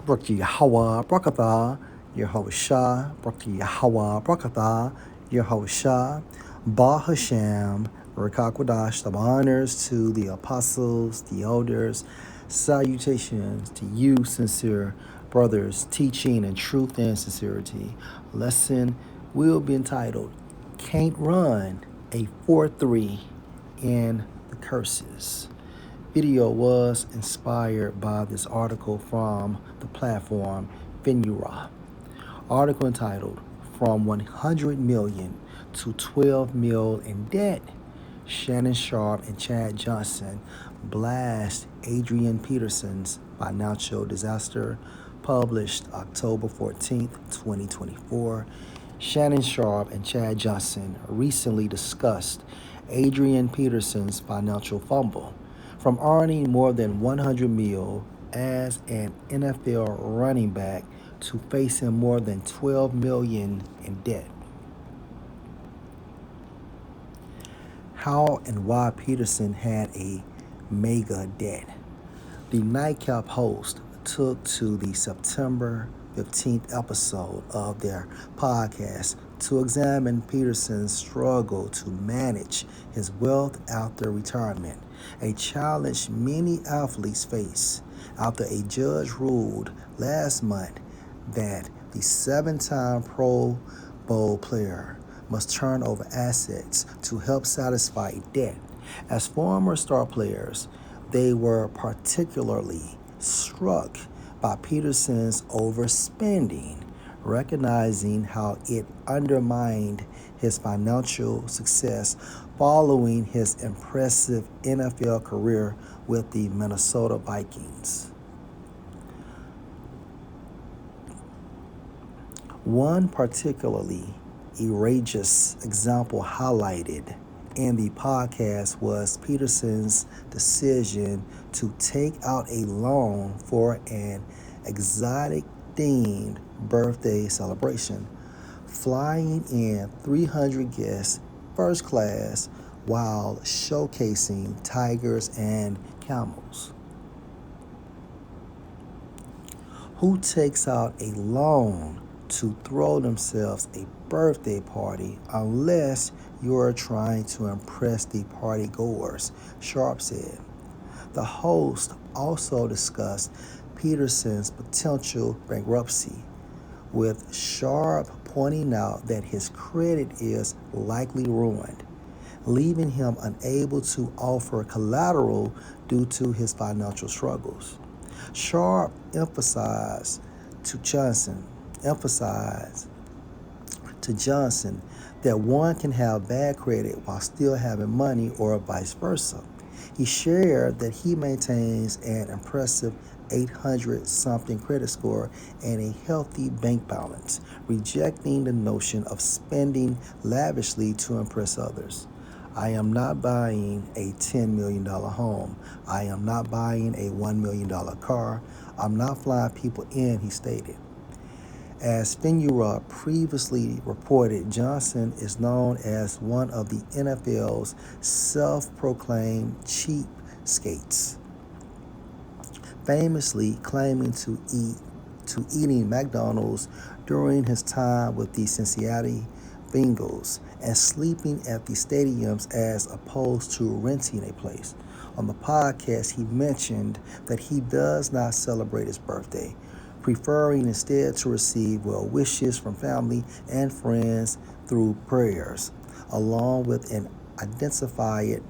Barak Yahweh Brakatha, Yehoshua, Barak Yahweh Brakatha, Yehoshua, Ba Hashem, Rakakwadash, the honors to the apostles, the elders, salutations to you, sincere brothers, teaching in truth and sincerity. Lesson will be entitled, Can't Run a 4-3 in the Curses. Video was inspired by this article from the platform Finura. Article entitled From 100 Million to 12 Mil in Debt. Shannon Sharpe and Chad Johnson blast Adrian Peterson's financial disaster, published October 14th, 2024. Shannon Sharpe and Chad Johnson recently discussed Adrian Peterson's financial fumble, from earning more than 100 mil as an NFL running back to facing more than 12 million in debt. How and why Peterson had a mega debt. The Nightcap host took to the September 15th episode of their podcast to examine Peterson's struggle to manage his wealth after retirement, a challenge many athletes face after a judge ruled last month that the 7-time Pro Bowl player must turn over assets to help satisfy debt. As former star players, they were particularly struck by Peterson's overspending, recognizing how it undermined his financial success following his impressive NFL career with the Minnesota Vikings. One particularly egregious example highlighted in the podcast was Peterson's decision to take out a loan for an exotic themed birthday celebration, flying in 300 guests first class while showcasing tigers and camels. Who takes out a loan to throw themselves a birthday party unless you're trying to impress the party goers, Sharpe said. The host also discussed Peterson's potential bankruptcy, with Sharpe pointing out that his credit is likely ruined, leaving him unable to offer collateral due to his financial struggles. Sharpe emphasized to Johnson that one can have bad credit while still having money, or vice versa. He shared that he maintains an impressive 800 something credit score and a healthy bank balance, rejecting the notion of spending lavishly to impress others. I am not buying a $10 million home. I am not buying a $1 million car. I'm not flying people in, he stated. As Finura previously reported, Johnson is known as one of the NFL's self-proclaimed cheapskates, famously claiming to eating McDonald's during his time with the Cincinnati Bengals and sleeping at the stadiums as opposed to renting a place. On the podcast, he mentioned that he does not celebrate his birthday, preferring instead to receive well wishes from family and friends through prayers, along with an identified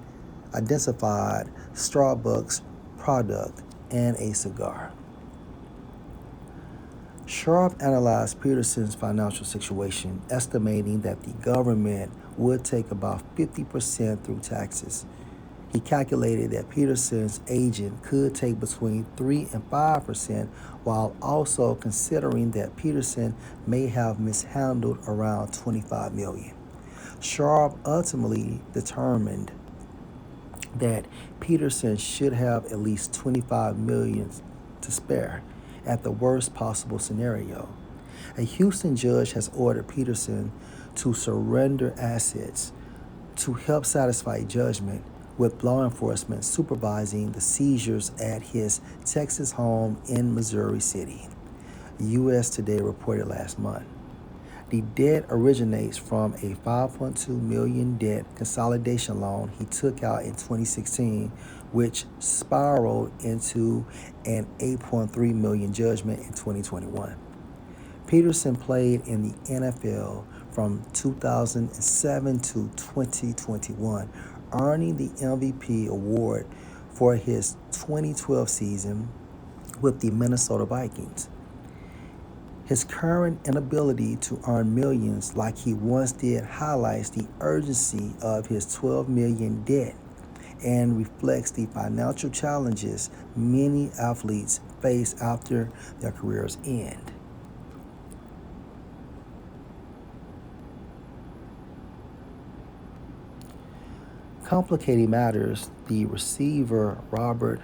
Starbucks product and a cigar. Sharpe analyzed Peterson's financial situation, estimating that the government would take about 50% through taxes. He calculated that Peterson's agent could take between 3 and 5%, while also considering that Peterson may have mishandled around 25 million. Sharpe ultimately determined that Peterson should have at least 25 million to spare at the worst possible scenario. A Houston judge has ordered Peterson to surrender assets to help satisfy judgment, with law enforcement supervising the seizures at his Texas home in Missouri City. U.S. Today reported last month. The debt originates from a $5.2 million debt consolidation loan he took out in 2016, which spiraled into an $8.3 million judgment in 2021. Peterson played in the NFL from 2007 to 2021, earning the MVP award for his 2012 season with the Minnesota Vikings. His current inability to earn millions like he once did highlights the urgency of his $12 million debt and reflects the financial challenges many athletes face after their careers end. Complicating matters, the receiver Robert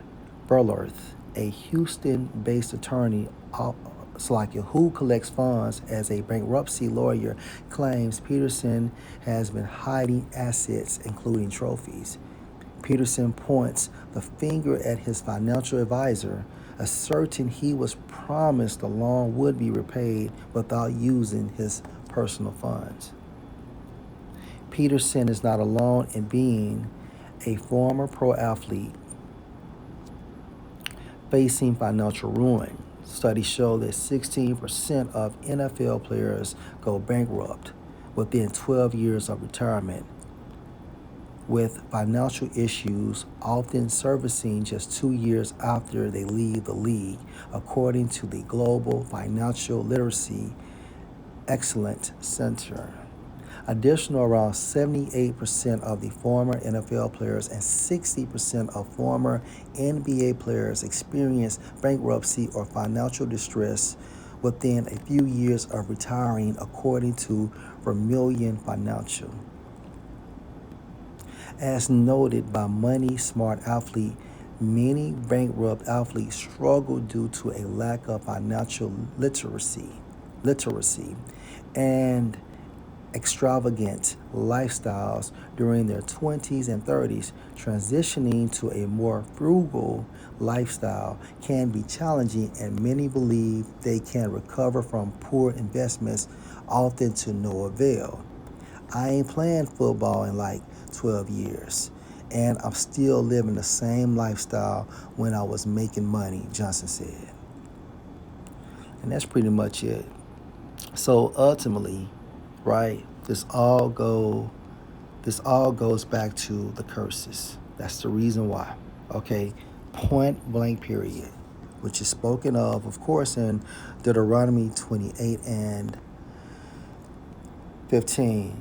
Burlarth, a Houston-based attorney who collects funds as a bankruptcy lawyer, claims Peterson has been hiding assets, including trophies. Peterson points the finger at his financial advisor, asserting he was promised the loan would be repaid without using his personal funds. Peterson is not alone in being a former pro athlete facing financial ruin. Studies show that 16% of NFL players go bankrupt within 12 years of retirement, with financial issues often surfacing just 2 years after they leave the league, according to the Global Financial Literacy Excellence Center. Additional, around 78% of the former NFL players and 60% of former NBA players experience bankruptcy or financial distress within a few years of retiring, according to Vermilion Financial. As noted by Money Smart Athlete, many bankrupt athletes struggle due to a lack of financial literacy and extravagant lifestyles during their 20s and 30s. Transitioning to a more frugal lifestyle can be challenging, and many believe they can recover from poor investments, often to no avail. I ain't playing football in like 12 years, and I'm still living the same lifestyle when I was making money, Johnson said. And that's pretty much it. So ultimately, right, this all goes back to the curses. That's the reason why. Okay, point blank period, which is spoken of course, in Deuteronomy 28 and 15.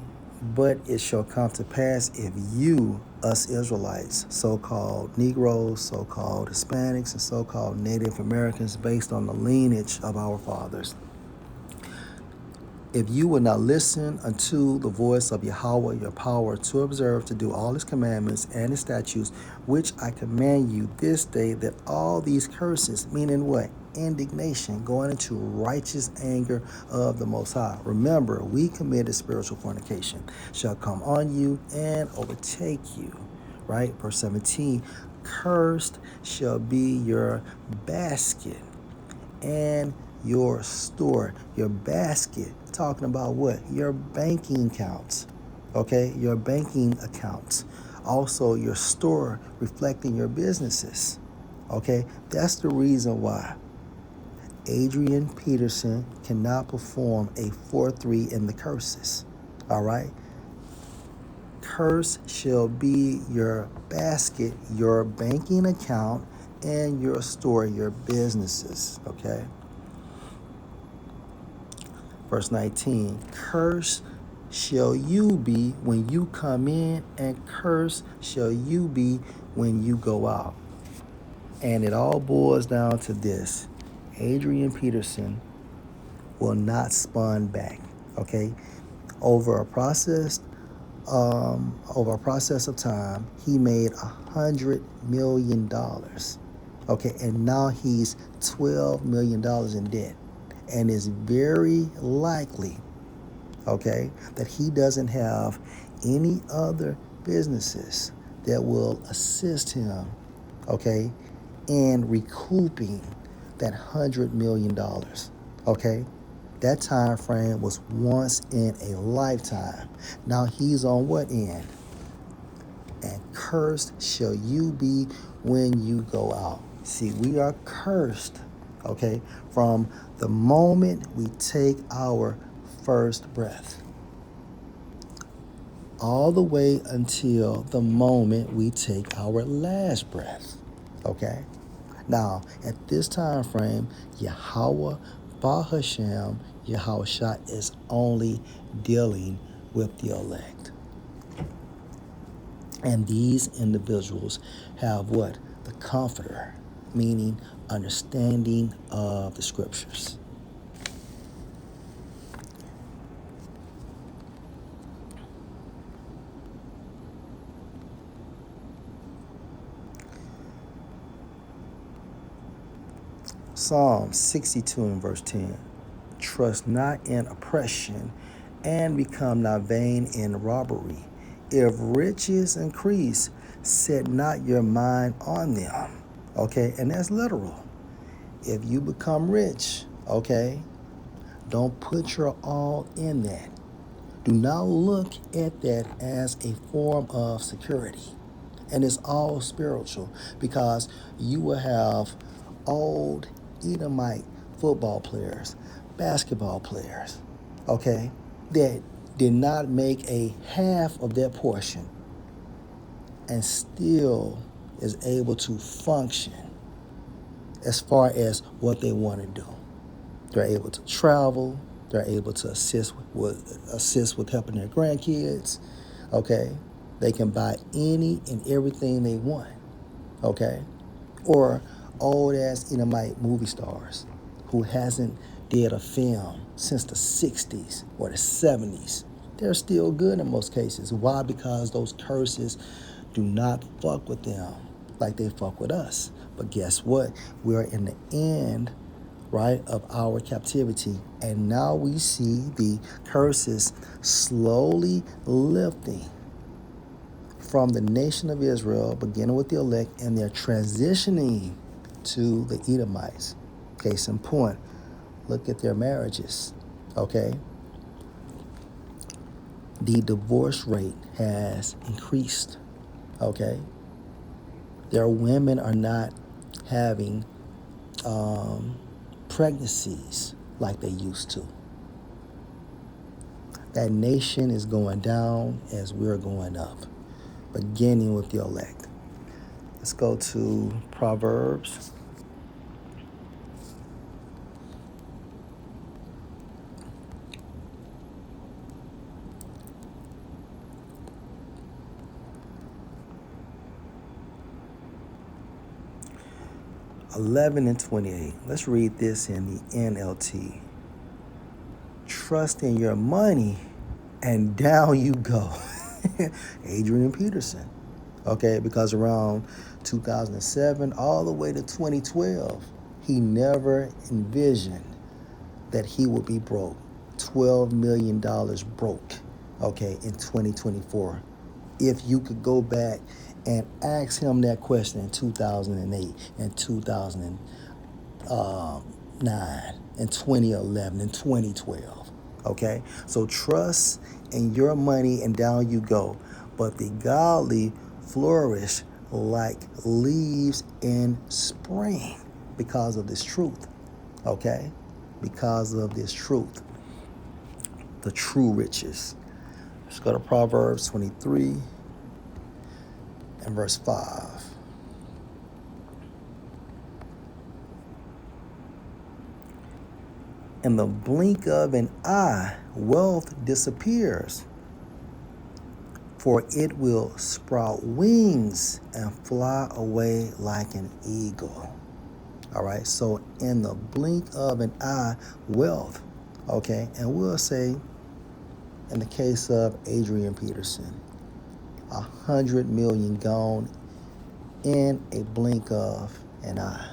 But it shall come to pass if you, us Israelites, so-called Negroes, so-called Hispanics, and so-called Native Americans, based on the lineage of our fathers, if you will not listen unto the voice of Yahweh your power, to observe to do all his commandments and his statutes, which I command you this day, that all these curses, meaning what? Indignation, going into righteous anger of the Most High. Remember, we committed spiritual fornication, shall come on you and overtake you. Right? Verse 17, cursed shall be your basket and your store. Your basket, talking about what? Your banking accounts. Okay? Your banking accounts. Also, your store, reflecting your businesses. Okay? That's the reason why Adrian Peterson cannot perform a 4-3 in the curses. All right? Curse shall be your basket, your banking account, and your store, your businesses. Okay? Verse 19, curse shall you be when you come in, and curse shall you be when you go out. And it all boils down to this. Adrian Peterson will not spawn back. Okay? Over a process of time, he made $100 million. Okay, and now he's $12 million in debt. And it's very likely, okay, that he doesn't have any other businesses that will assist him, okay, in recouping that $100 million. Okay? That time frame was once in a lifetime. Now he's on what end? And cursed shall you be when you go out. See, we are cursed, okay, from the moment we take our first breath, all the way until the moment we take our last breath, okay? Now, at this time frame, Yahweh Bahashem, Yahushua is only dealing with the elect. And these individuals have what? The comforter, meaning understanding of the scriptures. Psalm 62 and verse 10. Trust not in oppression, and become not vain in robbery. If riches increase, set not your mind on them. Okay, and that's literal. If you become rich, okay, don't put your all in that. Do not look at that as a form of security. And it's all spiritual, because you will have old Edomite football players, basketball players, okay, that did not make a half of their portion and still is able to function as far as what they want to do. They're able to travel. They're able to assist with helping their grandkids. Okay, they can buy any and everything they want. Okay, or old ass Edomite movie stars who hasn't did a film since the 60s or the 70s. They're still good in most cases. Why? Because those curses do not fuck with them like they fuck with us. But guess what? We're in the end, right, of our captivity. And now we see the curses slowly lifting from the nation of Israel, beginning with the elect, and they're transitioning to the Edomites. Case in point, look at their marriages, okay? The divorce rate has increased, okay? Their women are not having pregnancies like they used to. That nation is going down as we're going up, beginning with the elect. Let's go to Proverbs. (11 and 28). Let's read this in the NLT. Trust in your money and down you go. Adrian Peterson. Okay, because around 2007 all the way to 2012, he never envisioned that he would be broke. $12 million broke, okay, in 2024. If you could go back and ask him that question in 2008 and 2009 and 2011 and 2012, okay? So trust in your money and down you go. But the godly flourish like leaves in spring because of this truth, okay? Because of this truth, the true riches. Let's go to Proverbs 23 and verse 5. In the blink of an eye, wealth disappears, for it will sprout wings and fly away like an eagle. All right, so in the blink of an eye, wealth, okay, and we'll say, in the case of Adrian Peterson, 100 million gone in a blink of an eye.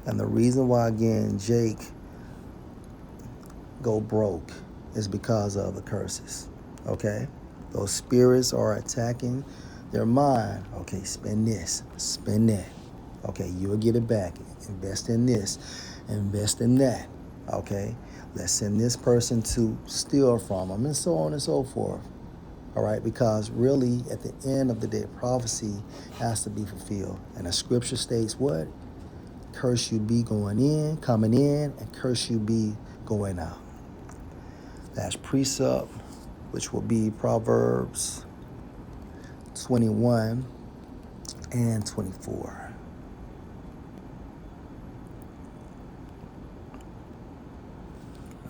And the reason why, again, Jake go broke is because of the curses, okay? Those spirits are attacking their mind. Okay, spend this, spend that, Okay, you'll get it back. Invest in this, invest in that. Okay, let's send this person to steal from them, and so on and so forth. All right, because really, at the end of the day, prophecy has to be fulfilled. And the scripture states what? Curse you be going in, coming in, and curse you be going out. That's precept, which will be Proverbs 21 and 24.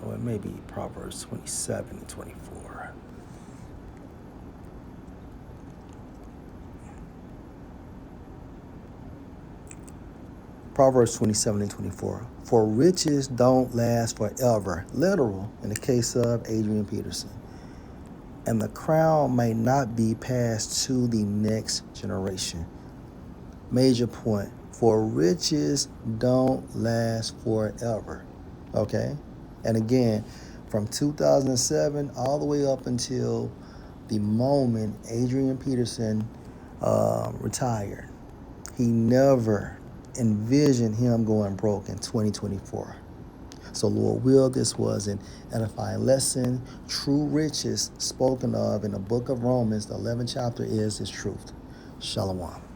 Or it may be Proverbs 27 and 24. Proverbs 27 and 24. For riches don't last forever. Literal in the case of Adrian Peterson. And the crown may not be passed to the next generation. Major point. For riches don't last forever. Okay? And again, from 2007 all the way up until the moment Adrian Peterson retired, he never envisioned him going broke in 2024. So Lord will, this was an edifying lesson. True riches spoken of in the book of Romans, the 11th chapter, is his truth. Shalom.